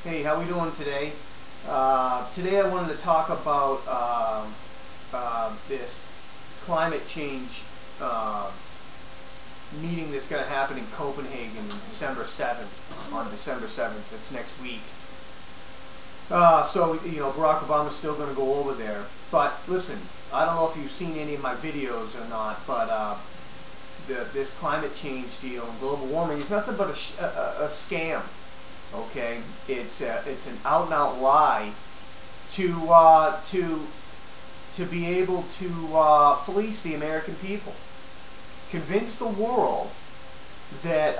Hey, how we doing today? Today I wanted to talk about this climate change meeting that's going to happen in Copenhagen on December 7th. That's next week. So, you know, Barack Obama's still going to go over there. But listen, I don't know if you've seen any of my videos or not, but this climate change deal and global warming is nothing but a scam. Okay, it's an out-and-out lie to be able to fleece the American people, convince the world that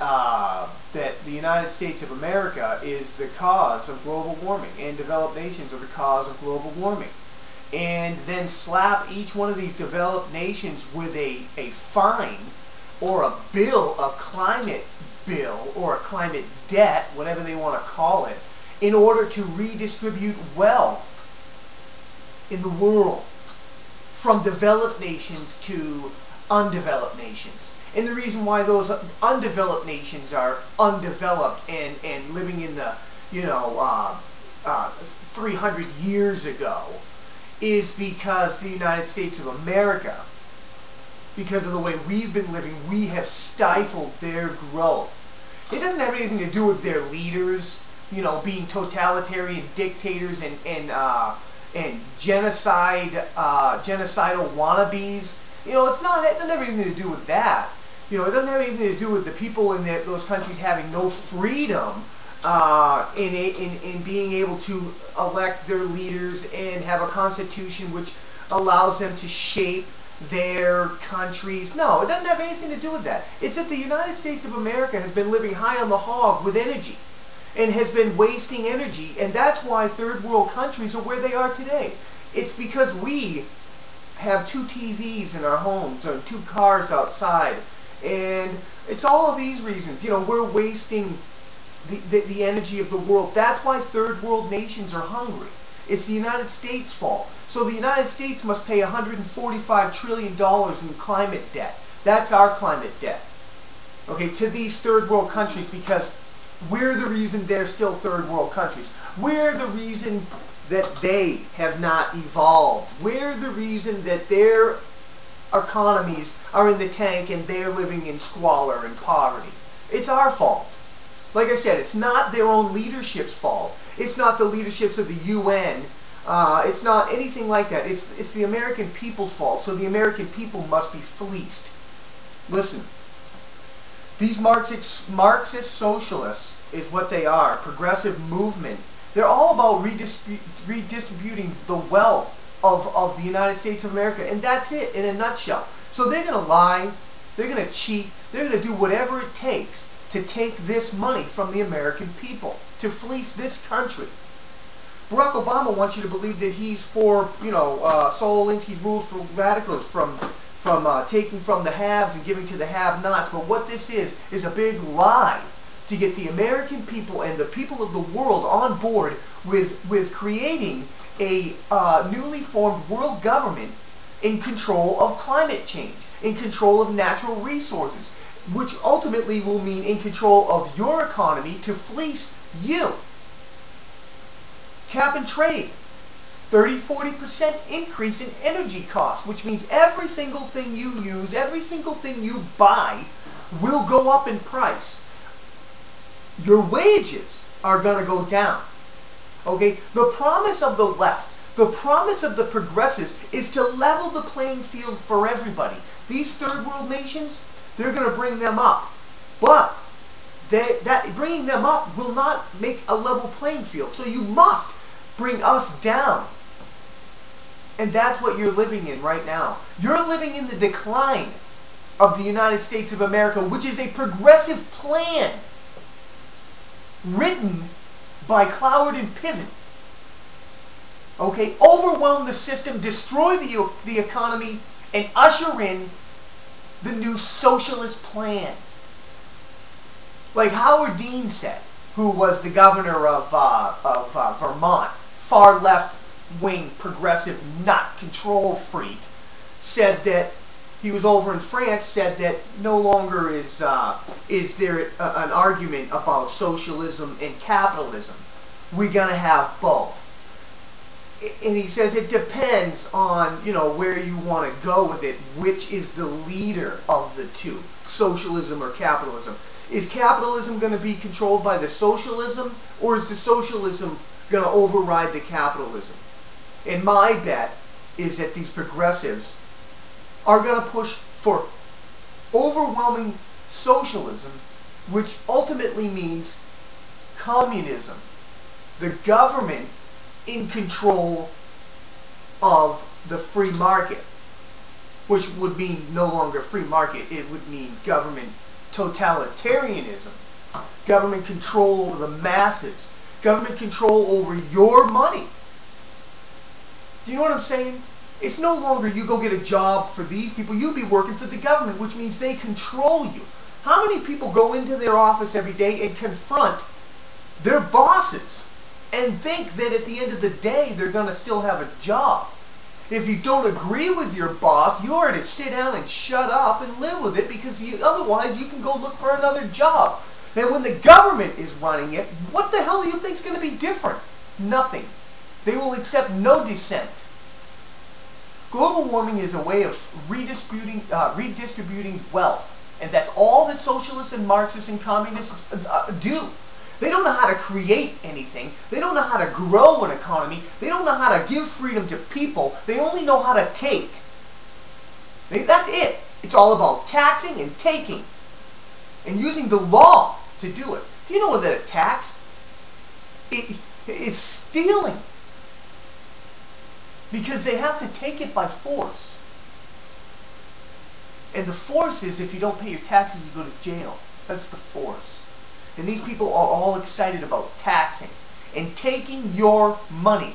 that the United States of America is the cause of global warming and developed nations are the cause of global warming, and then slap each one of these developed nations with a fine or a bill, a climate bill or a climate debt, whatever they want to call it, in order to redistribute wealth in the world from developed nations to undeveloped nations. And the reason why those undeveloped nations are undeveloped and living in the 300 years ago is because the United States of America, because of the way we've been living, we have stifled their growth. It doesn't have anything to do with their leaders, you know, being totalitarian dictators and genocidal wannabes. You know, it doesn't have anything to do with that. You know, it doesn't have anything to do with the people in those countries having no freedom in being able to elect their leaders and have a constitution which allows them to shape their countries. No, it doesn't have anything to do with that. It's that the United States of America has been living high on the hog with energy and has been wasting energy, and that's why third world countries are where they are today. It's because we have 2 TVs in our homes or 2 cars outside, and it's all of these reasons. You know, we're wasting the energy of the world. That's why third world nations are hungry. It's the United States' fault. So the United States must pay $145 trillion in climate debt. That's our climate debt. Okay, to these third world countries, because we're the reason they're still third world countries. We're the reason that they have not evolved. We're the reason that their economies are in the tank and they're living in squalor and poverty. It's our fault. Like I said, it's not their own leadership's fault. It's not the leaderships of the UN. It's not anything like that. It's the American people's fault. So the American people must be fleeced. Listen, these Marxist socialists is what they are. Progressive movement. They're all about redistributing the wealth of the United States of America. And that's it in a nutshell. So they're going to lie. They're going to cheat. They're going to do whatever it takes to take this money from the American people, to fleece this country. Barack Obama wants you to believe that he's for, you know, Saul Alinski's rules for radicals, from taking from the haves and giving to the have-nots. But what this is a big lie to get the American people and the people of the world on board with creating a newly formed world government in control of climate change, in control of natural resources, which ultimately will mean in control of your economy to fleece you. Cap and trade. 30-40% increase in energy costs, which means every single thing you use, every single thing you buy will go up in price. Your wages are going to go down. Okay? The promise of the left, the promise of the progressives is to level the playing field for everybody. These third world nations, they're going to bring them up. But bringing them up will not make a level playing field. So you must bring us down. And that's what you're living in right now. You're living in the decline of the United States of America, which is a progressive plan written by Cloward and Piven. Okay? Overwhelm the system, destroy the economy, and usher in the new socialist plan. Like Howard Dean said, who was the governor of Vermont, far left-wing, progressive, nut control freak, said that he was over in France, said that no longer is there an argument about socialism and capitalism. we're going to have both. And he says it depends on, you know, where you want to go with it, which is the leader of the two, socialism or capitalism. Is capitalism going to be controlled by the socialism, or is the socialism going to override the capitalism? And my bet is that these progressives are going to push for overwhelming socialism, which ultimately means communism. The government in control of the free market, which would mean no longer free market, it would mean government totalitarianism, government control over the masses, government control over your money. Do you know what I'm saying? It's no longer you go get a job for these people, you'll be working for the government, which means they control you. How many people go into their office every day and confront their bosses and think that at the end of the day they're going to still have a job? If you don't agree with your boss, you are to sit down and shut up and live with it, because otherwise you can go look for another job. And when the government is running it, what the hell do you think is going to be different? Nothing. They will accept no dissent. Global warming is a way of redistributing wealth, and that's all that socialists and Marxists and communists do. They don't know how to create anything. They don't know how to grow an economy. They don't know how to give freedom to people. They only know how to take. That's it. It's all about taxing and taking and using the law to do it. Do you know that a tax is stealing? Because they have to take it by force. And the force is, if you don't pay your taxes, you go to jail. That's the force. And these people are all excited about taxing and taking your money.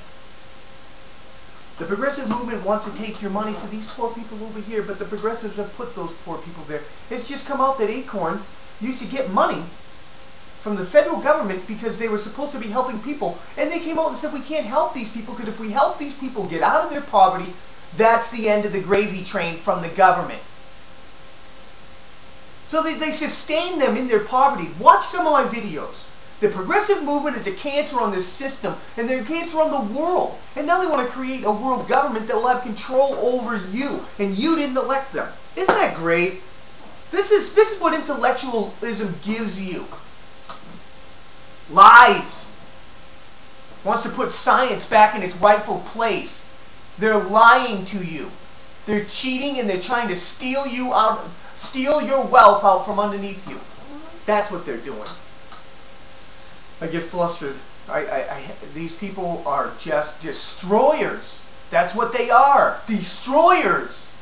The progressive movement wants to take your money for these poor people over here, but the progressives have put those poor people there. It's just come out that Acorn used to get money from the federal government because they were supposed to be helping people, and they came out and said, we can't help these people, because if we help these people get out of their poverty, that's the end of the gravy train from the government. So they sustain them in their poverty. Watch some of my videos. The progressive movement is a cancer on this system, and they're a cancer on the world. And now they want to create a world government that will have control over you, and you didn't elect them. Isn't that great? This is what intellectualism gives you. Lies. Wants to put science back in its rightful place. They're lying to you. They're cheating, and they're trying to steal your wealth out from underneath you. That's what they're doing. I get flustered. These people are just destroyers. That's what they are. Destroyers.